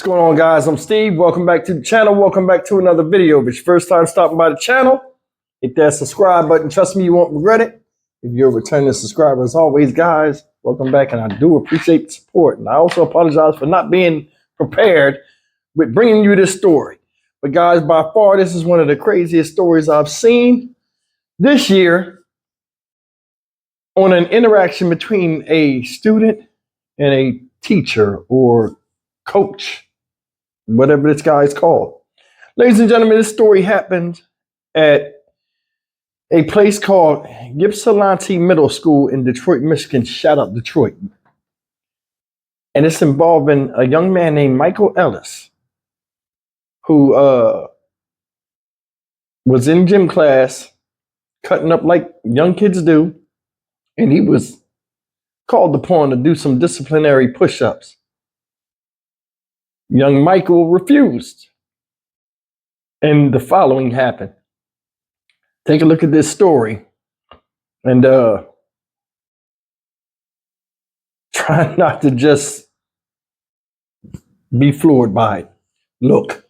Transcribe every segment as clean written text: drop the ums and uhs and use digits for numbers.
going on, guys? I'm Steve. Welcome back to the channel. Welcome back to another video. If it's your first time stopping by the channel, hit that subscribe button. Trust me, you won't regret it. If you're a returning subscriber, as always, guys, welcome back, and I do appreciate the support. And I also apologize for not being prepared with bringing you this story. But guys, by far, this is one of the craziest stories I've seen this year on an interaction between a student and a teacher or coach, whatever this guy is called. Ladies and gentlemen, this story happened at a place called Ypsilanti Middle School in Detroit, Michigan. Shout out Detroit. And it's involving a young man named Michael Ellis, who was in gym class, cutting up like young kids do, and he was called upon to do some disciplinary push-ups. Young Michael refused, and the following happened. Take a look at this story, and try not to just be floored by it. Look.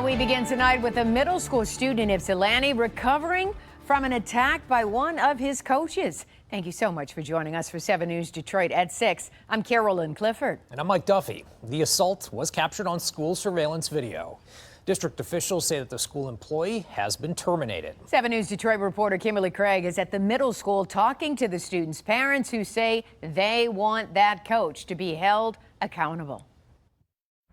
We begin tonight with a middle school student in Ypsilanti recovering from an attack by one of his coaches. Thank you so much for joining us for 7 News Detroit at 6. I'm Carolyn Clifford. And I'm Mike Duffy. The assault was captured on school surveillance video. District officials say that the school employee has been terminated. 7 News Detroit reporter Kimberly Craig is at the middle school talking to the students' parents who say they want that coach to be held accountable.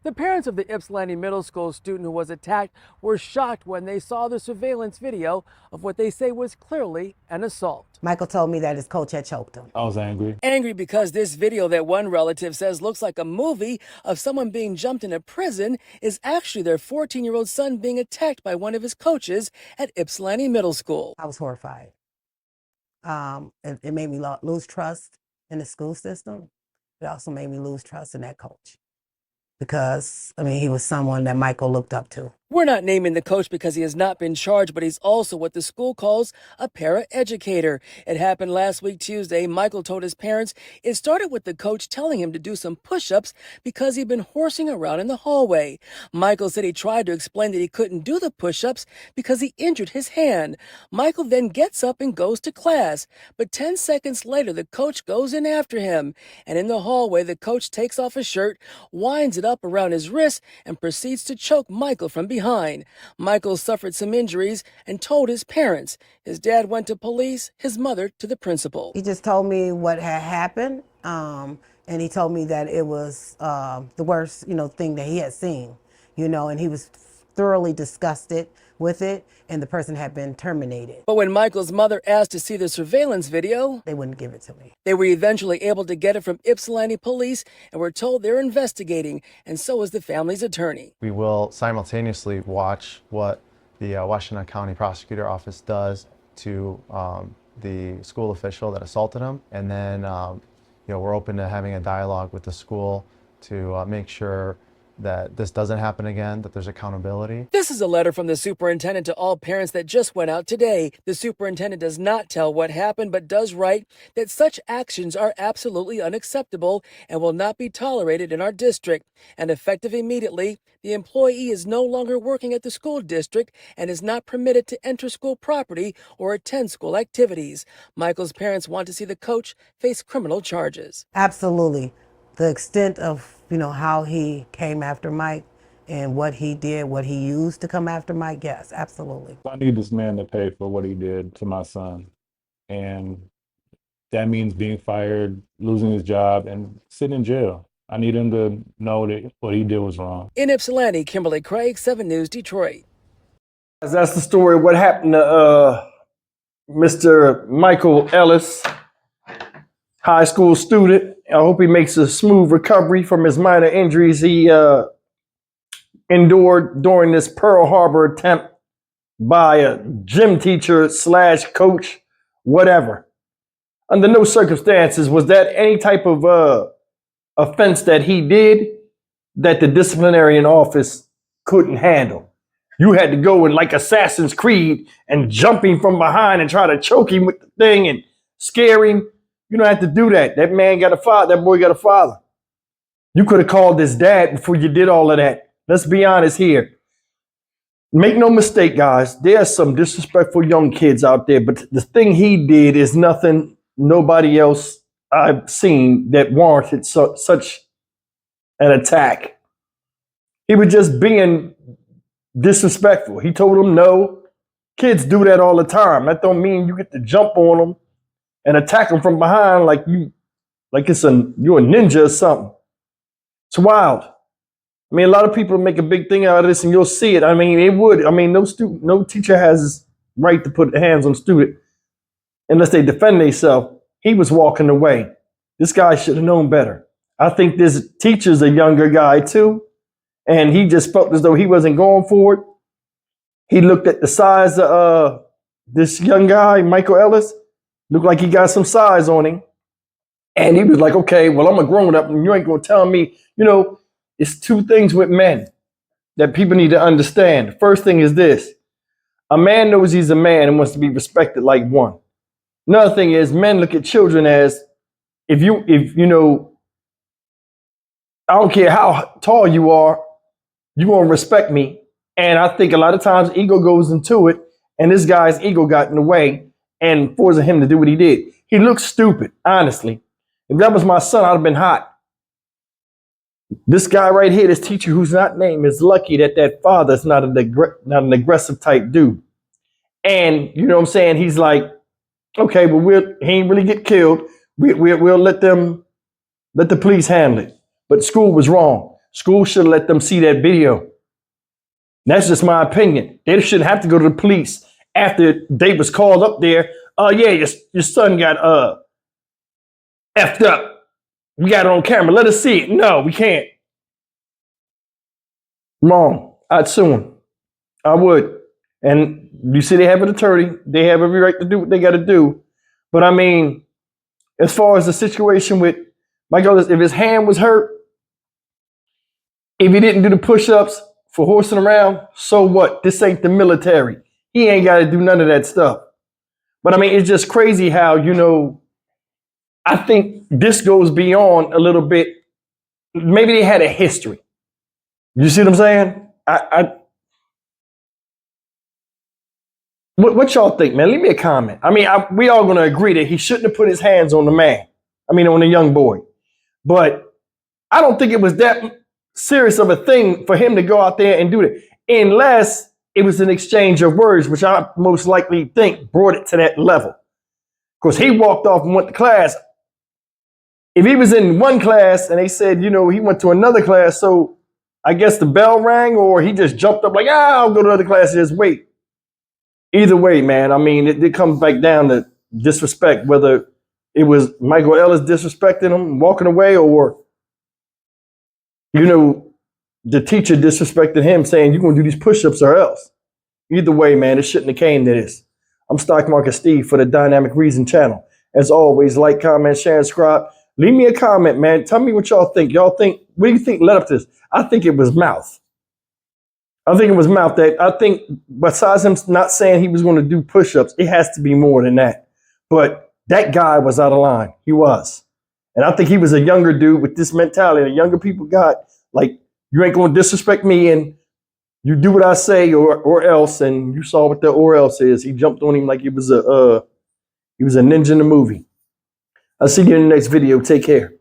The parents of the Ypsilanti Middle School student who was attacked were shocked when they saw the surveillance video of what they say was clearly an assault. Michael told me that his coach had choked him. I was angry. Angry because this video that one relative says looks like a movie of someone being jumped in a prison is actually their 14-year-old son being attacked by one of his coaches at Ypsilanti Middle School. I was horrified. It made me lose trust in the school system. It also made me lose trust in that coach. Because, he was someone that Michael looked up to. We're not naming the coach because he has not been charged, but he's also what the school calls a paraeducator. It happened last week, Tuesday. Michael told his parents it started with the coach telling him to do some push-ups because he'd been horsing around in the hallway. Michael said he tried to explain that he couldn't do the push-ups because he injured his hand. Michael then gets up and goes to class, but 10 seconds later, the coach goes in after him. And in the hallway, the coach takes off his shirt, winds it up around his wrist, and proceeds to choke Michael from behind. Michael suffered some injuries and told his parents. His dad went to police, his mother to the principal. He just told me what had happened, and he told me that it was the worst, thing that he had seen, and he was thoroughly disgusted with it, and the person had been terminated. But when Michael's mother asked to see the surveillance video, they wouldn't give it to me. They were eventually able to get it from Ypsilanti police and were told they're investigating, and so is the family's attorney. We will simultaneously watch what the Washington County Prosecutor Office does to the school official that assaulted him, and then we're open to having a dialogue with the school to make sure that this doesn't happen again, that there's accountability. This is a letter from the superintendent to all parents that just went out today. The superintendent does not tell what happened, but does write that such actions are absolutely unacceptable and will not be tolerated in our district. And effective immediately, the employee is no longer working at the school district and is not permitted to enter school property or attend school activities. Michael's parents want to see the coach face criminal charges. Absolutely. The extent of, how he came after Mike and what he did, what he used to come after Mike, yes, absolutely. I need this man to pay for what he did to my son. And that means being fired, losing his job, and sitting in jail. I need him to know that what he did was wrong. In Ypsilanti, Kimberly Craig, 7 News Detroit. That's the story of what happened to Mr. Michael Ellis, high school student. I hope he makes a smooth recovery from his minor injuries he endured during this Pearl Harbor attempt by a gym teacher / coach, whatever. Under no circumstances was that any type of offense that he did that the disciplinary office couldn't handle. You had to go in like Assassin's Creed and jump him from behind and try to choke him with the thing and scare him. You don't have to do that. That man got a father. That boy got a father. You could have called his dad before you did all of that. Let's be honest here. Make no mistake, guys. There are some disrespectful young kids out there, but the thing he did is nothing nobody else I've seen that warranted such an attack. He was just being disrespectful. He told him no. Kids do that all the time. That don't mean you get to jump on them and attack them from behind like you're a ninja or something. It's wild. I mean, a lot of people make a big thing out of this, and you'll see it. I mean, it would. I mean, no teacher has right to put hands on a student unless they defend themselves. He was walking away. This guy should have known better. I think this teacher's a younger guy too, and he just felt as though he wasn't going for it. He looked at the size of this young guy, Michael Ellis. Looked like he got some size on him. And he was like, okay, well, I'm a grown up and you ain't going to tell me, it's two things with men that people need to understand. The first thing is this. A man knows he's a man and wants to be respected like one. Another thing is men look at children as if I don't care how tall you are, you're going to respect me. And I think a lot of times ego goes into it, and this guy's ego got in the way and forced him to do what he did. He looks stupid, honestly. If that was my son, I'd have been hot. This guy right here, this teacher who's not named, is lucky that father's not an aggressive type dude. And you know what I'm saying? He's like, okay, but he ain't really get killed. We'll let the police handle it. But school was wrong. School should have let them see that video. That's just my opinion. They shouldn't have to go to the police after they was called up there. Oh yeah, your son got effed up. We got it on camera. Let us see it. No, we can't. Wrong. I'd sue him. I would. And you see they have an attorney. They have every right to do what they got to do. But I mean, as far as the situation with Michael, if his hand was hurt, if he didn't do the push-ups for horsing around, so what? This ain't the military. He ain't got to do none of that stuff. But I mean, it's just crazy how, I think this goes beyond a little bit. Maybe they had a history. You see what I'm saying? What y'all think, man? Leave me a comment. I mean, we all going to agree that he shouldn't have put his hands on the man. I mean, on the young boy. But I don't think it was that serious of a thing for him to go out there and do it, unless it was an exchange of words, which I most likely think brought it to that level. Because he walked off and went to class. If he was in one class and they said, he went to another class, so I guess the bell rang, or he just jumped up like, I'll go to other class and just wait. Either way, man, I mean, it comes back down to disrespect, whether it was Michael Ellis disrespecting him, walking away, or, the teacher disrespected him, saying, you're going to do these push-ups or else. Either way, man, it shouldn't have came to this. I'm Stock Market Steve for the Dynamic Reason channel. As always, like, comment, share, and subscribe. Leave me a comment, man. Tell me what y'all think. What do you think led up to this? I think it was mouth. I think besides him not saying he was going to do push-ups, it has to be more than that. But that guy was out of line. He was. And I think he was a younger dude with this mentality. The younger people got, like, you ain't going to disrespect me and you do what I say or else. And you saw what the or else is. He jumped on him like he was a ninja in the movie. I'll see you in the next video. Take care.